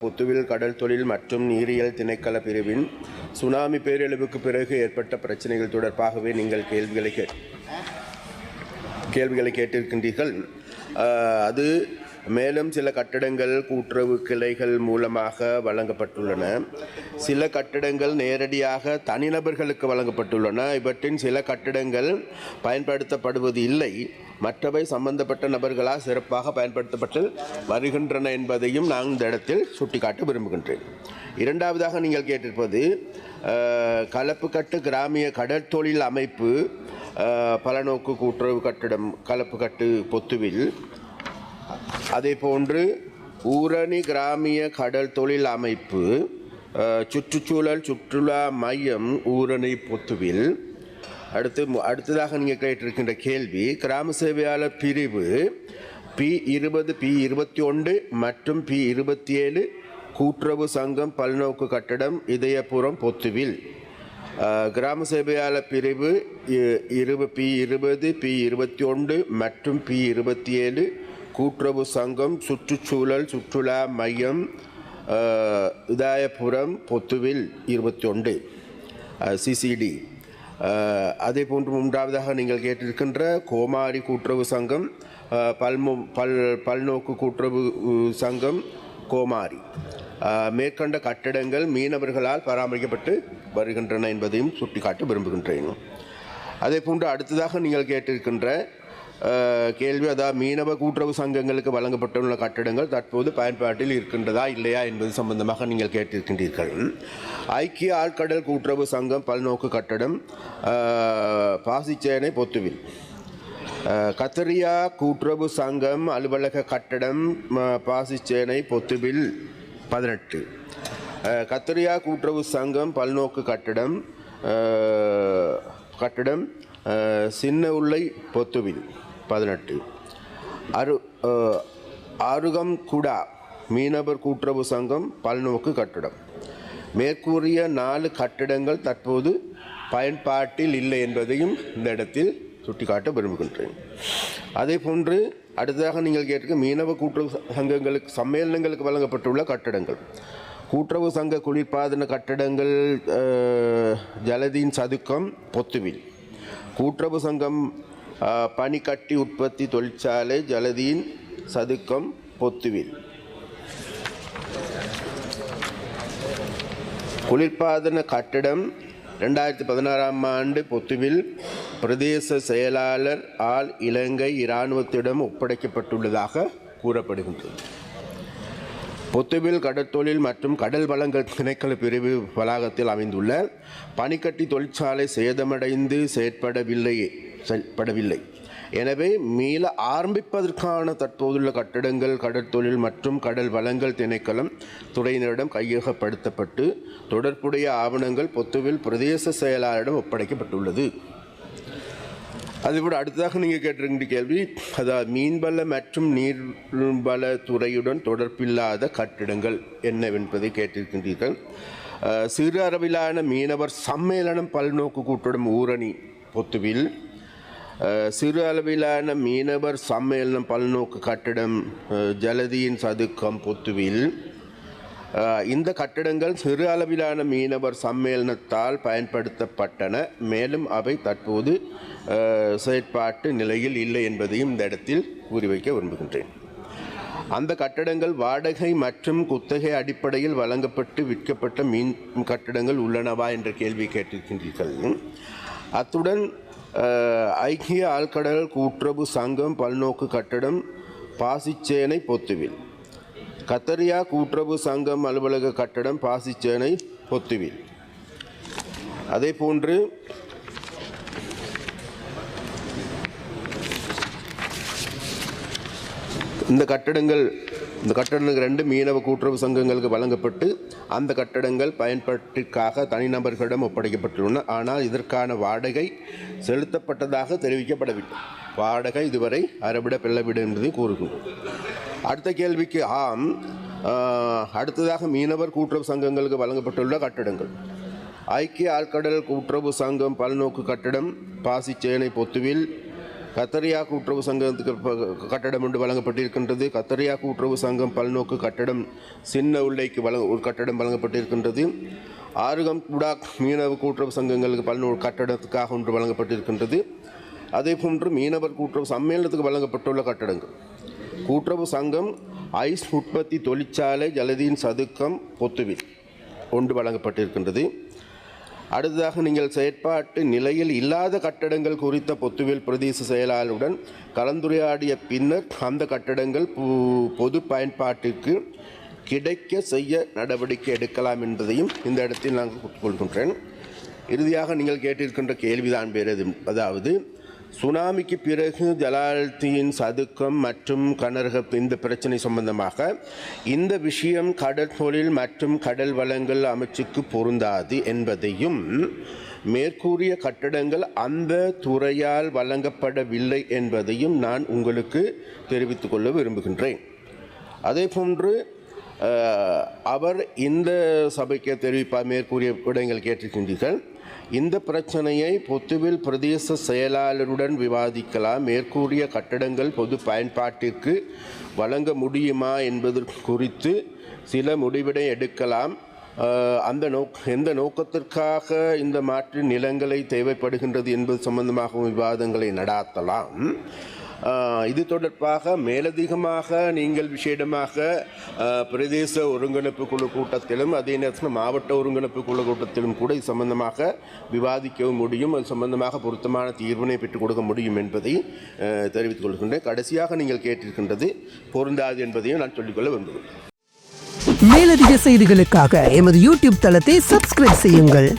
பொத்துவில் கடல் தொழில் மற்றும் நீரியல் திணைக்கள பிரிவின் சுனாமி பேரழிவுக்கு பிறகு ஏற்பட்ட பிரச்சனைகள் தொடர்பாகவே நீங்கள் கேள்விகளை கேட்டிருக்கின்றீர்கள். அது மேலும் சில கட்டடங்கள் கூட்டுறவு கிளைகள் மூலமாக வழங்கப்பட்டுள்ளன. சில கட்டடங்கள் நேரடியாக தனிநபர்களுக்கு வழங்கப்பட்டுள்ளன. இவற்றின் சில கட்டடங்கள் பயன்படுத்தப்படுவது இல்லை. மற்றவை சம்பந்தப்பட்ட நபர்களால் சிறப்பாக பயன்படுத்தப்பட்டு வருகின்றன என்பதையும் நான் இந்த இடத்தில் சுட்டிக்காட்ட விரும்புகின்றேன். இரண்டாவதாக நீங்கள் கேட்டிருப்பது கலப்புக்கட்டு கிராமிய கடற்தொழில் அமைப்பு பலநோக்கு கூட்டுறவு கட்டடம் கலப்புக்கட்டு பொத்துவில், அதே போன்று ஊரணி கிராமிய கடல் தொழில் அமைப்பு சுற்றுச்சூழல் சுற்றுலா மையம் ஊரணி பொத்துவில். அடுத்ததாக நீங்கள் கேட்டிருக்கின்ற கேள்வி கிராம சேவையாளர் பிரிவு P20 P21 மற்றும் P27 கூட்டுறவு சங்கம் பல்நோக்கு கட்டடம் இதயபுரம் பொத்துவில். கிராம சேவையாளர் பிரிவு P20 P21 மற்றும் P27 கூட்டுறவு சங்கம் சுற்றுச்சூழல் சுற்றுலா மையம் இதயபுரம் பொத்துவில் 21 CCD. அதே போன்று மூன்றாவதாக நீங்கள் கேட்டிருக்கின்ற கோமாரி கூட்டுறவு சங்கம் பல்நோக்கு கூட்டுறவு சங்கம் கோமாரி. மேற்கண்ட கட்டடங்கள் மீனவர்களால் பராமரிக்கப்பட்டு வருகின்றன என்பதையும் சுட்டிக்காட்ட விரும்புகின்றேன். அதே போன்று அடுத்ததாக நீங்கள் கேட்டிருக்கின்ற கேள்வி, அதாவது மீனவ கூட்டுறவு சங்கங்களுக்கு வழங்கப்பட்டுள்ள கட்டடங்கள் தற்போது பயன்பாட்டில் இருக்கின்றதா இல்லையா என்பது சம்பந்தமாக நீங்கள் கேட்டிருக்கின்றீர்கள். ஐக்கிய ஆழ்கடல் கூட்டுறவு சங்கம் பல்நோக்கு கட்டடம் பாசிச்சேனை பொத்துவில். கத்தரியா கூட்டுறவு சங்கம் அலுவலக கட்டடம் பாசிச்சேனை பொத்துவில் 18. கத்தரியா கூட்டுறவு சங்கம் பல்நோக்கு கட்டடம் சின்ன உள்ளை பொத்துவில் 18. ஆருகம் குடா மீனவர் கூட்டுறவு சங்கம் பல்நோக்கு கட்டடம். மேற்கூறிய 4 கட்டடங்கள் தற்போது பயன்பாட்டில் இல்லை என்பதையும் இந்த இடத்தில் சுட்டிக்காட்ட விரும்புகின்றேன். அதே போன்று அடுத்ததாக நீங்கள் கேட்டிருக்க மீனவ கூட்டுறவு சங்கங்களுக்கு சம்மேளனங்களுக்கு வழங்கப்பட்டுள்ள கட்டடங்கள் கூட்டுறவு சங்க குளிர்பாதன கட்டடங்கள் ஜலதீன் சதுக்கம் பொத்துவில். கூட்டுறவு சங்கம் பனிக்கட்டி உற்பத்தி தொழிற்சாலை ஜலதீன் சதுக்கம் பொத்துவில். குளிர்பாதன கட்டடம் 2016ஆம் ஆண்டு பொத்துவில் பிரதேச செயலாளர் ஆல் இலங்கை இராணுவத்திடம் ஒப்படைக்கப்பட்டுள்ளதாக கூறப்படுகின்றது. பொத்துவில் கடற்தொழில் மற்றும் கடல் வளங்கள் திணைக்கள பிரிவு வளாகத்தில் அமைந்துள்ள பனிக்கட்டி தொழிற்சாலை சேதமடைந்து செயற்படவில்லை. எனவே மீள ஆரம்பிப்பதற்கான தற்போதுள்ள கட்டடங்கள் கடற்தொழில் மற்றும் கடல் வளங்கள் திணைக்களம் துறையினரிடம் கையகப்படுத்தப்பட்டு தொடர்புடைய ஆவணங்கள் பொத்துவில் பிரதேச செயலாளரிடம் ஒப்படைக்கப்பட்டுள்ளது. அதுபோல் அடுத்ததாக நீங்கள் கேட்டிருக்கின்ற கேள்வி, அதாவது மீன்வள மற்றும் நீர்வள துறையுடன் தொடர்பில்லாத கட்டிடங்கள் என்னவென்பதை கேட்டிருக்கின்றீர்கள். சிறு அளவிலான மீனவர் சம்மேளனம் பல்நோக்கு கூட்டுடன் ஊரணி பொத்துவில். சிறு அளவிலான மீனவர் சம்மேளனம் பல்நோக்கு கட்டிடம் ஜலதியின் சதுக்கம் பொத்துவில். இந்த கட்டடங்கள் சிறு அளவிலான மீனவர் சம்மேளனத்தால் பயன்படுத்தப்பட்டன. மேலும் அவை தற்போது செயற்பாட்டு நிலையில் இல்லை என்பதையும் இந்த இடத்தில் கூறி வைக்க விரும்புகின்றேன். அந்த கட்டடங்கள் வாடகை மற்றும் குத்தகை அடிப்படையில் வழங்கப்பட்டு விற்கப்பட்ட மீன் கட்டடங்கள் உள்ளனவா என்ற கேள்வி கேட்டிருக்கின்றீர்கள். அத்துடன் ஐக்கிய ஆழ்கடல் கூட்டுறவு சங்கம் பல்நோக்கு கட்டடம் பாசிச்சேனை பொத்துவில். கத்தரியா கூட்டுறவு சங்கம் அலுவலக கட்டடம் பாசிச்சேனை பொத்துவில். அதே போன்று இந்த கட்டடங்கள் 2 மீனவ கூட்டுறவு சங்கங்களுக்கு வழங்கப்பட்டு அந்த கட்டடங்கள் பயன்பாட்டிற்காக தனிநபர்களிடம் ஒப்படைக்கப்பட்டுள்ளன. ஆனால் இதற்கான வாடகை செலுத்தப்பட்டதாக தெரிவிக்கப்படவில்லை. வாடகை இதுவரை அறவிட பெல்லவிட என்பதை கூறுகின்றோம். அடுத்த கேள்விக்கு ஆம். அடுத்ததாக மீனவர் கூட்டுறவு சங்கங்களுக்கு வழங்கப்பட்டுள்ள கட்டடங்கள் ஐக்கிய ஆழ்கடல் கூட்டுறவு சங்கம் பல்நோக்கு கட்டடம் பாசிச்சேனை பொத்துவில். கத்தரியா கூட்டுறவு சங்கத்துக்கு கட்டடம் ஒன்று வழங்கப்பட்டிருக்கின்றது. கத்தரியா கூட்டுறவு சங்கம் பல்நோக்கு கட்டடம் சின்ன உள்ளைக்கு ஒரு கட்டடம் வழங்கப்பட்டிருக்கின்றது. ஆறுகம் குடாக் மீனவ கூட்டுறவு சங்கங்களுக்கு பல்நோக்கு கட்டடத்துக்காக ஒன்று வழங்கப்பட்டிருக்கின்றது. அதே போன்று மீனவர் கூட்டுறவு சம்மேளனத்துக்கு வழங்கப்பட்டுள்ள கட்டடங்கள் கூட்டுறவு சங்கம் ஐஸ் உற்பத்தி தொழிற்சாலை ஜலதீன் சதுக்கம் பொத்துவில் ஒன்று வழங்கப்பட்டிருக்கின்றது. அடுத்ததாக நீங்கள் செயற்பாட்டு நிலையில் இல்லாத கட்டடங்கள் குறித்த பொத்துவில் பிரதேச செயலாளருடன் கலந்துரையாடிய பின்னர் அந்த கட்டடங்கள் பொது பயன்பாட்டிற்கு கிடைக்க செய்ய நடவடிக்கை எடுக்கலாம் என்பதையும் இந்த இடத்தில் நான் கொள்கின்றேன். இறுதியாக நீங்கள் கேட்டிருக்கின்ற கேள்விதான் வேறு, அதாவது சுனாமிக்கு பிறகு ஜலால்தீன் சதுக்கம் மற்றும் கனரக இந்த பிரச்சனை சம்பந்தமாக இந்த விஷயம் கடற்தொழில் மற்றும் கடல் வளங்கள் அமைச்சுக்கு பொருந்தாது என்பதையும் மேற்கூறிய கட்டடங்கள் அந்த துறையால் வழங்கப்படவில்லை என்பதையும் நான் உங்களுக்கு தெரிவித்துக் கொள்ள விரும்புகின்றேன். அதேபோன்று அவர் இந்த சபைக்கு தெரிவிப்பார் மேற்கூறிய விடயங்கள் கேட்டிருக்கின்றீர்கள். இந்த பிரச்சனையை பொத்துவில் பிரதேச செயலாளருடன் விவாதிக்கலாம். மேற்கூறிய கட்டடங்கள் பொது பயன்பாட்டிற்கு வழங்க முடியுமா என்பது குறித்து சில முடிவினை எடுக்கலாம். எந்த நோக்கத்திற்காக இந்த மாற்று நிலங்களை தேவைப்படுகின்றது என்பது சம்பந்தமாக விவாதங்களை நடாத்தலாம். இது தொடர்பாக மேலதிகமாக நீங்கள் விசேடமாக பிரதேச ஒருங்கிணைப்பு குழு கூட்டத்திலும் அதே நேரத்தில் மாவட்ட ஒருங்கிணைப்பு குழு கூட்டத்திலும் கூட இது சம்பந்தமாக விவாதிக்கவும் முடியும். அது சம்பந்தமாக பொருத்தமான தீர்வினை பெற்றுக் கொடுக்க முடியும் என்பதை தெரிவித்துக் கொள்கின்றேன். கடைசியாக நீங்கள் கேட்டிருக்கின்றது பொருந்தாது என்பதையும் நான் சொல்லிக்கொள்ள விரும்புகிறேன். மேலதிக செய்திகளுக்காக எமது யூடியூப் தளத்தை சப்ஸ்கிரைப் செய்யுங்கள்.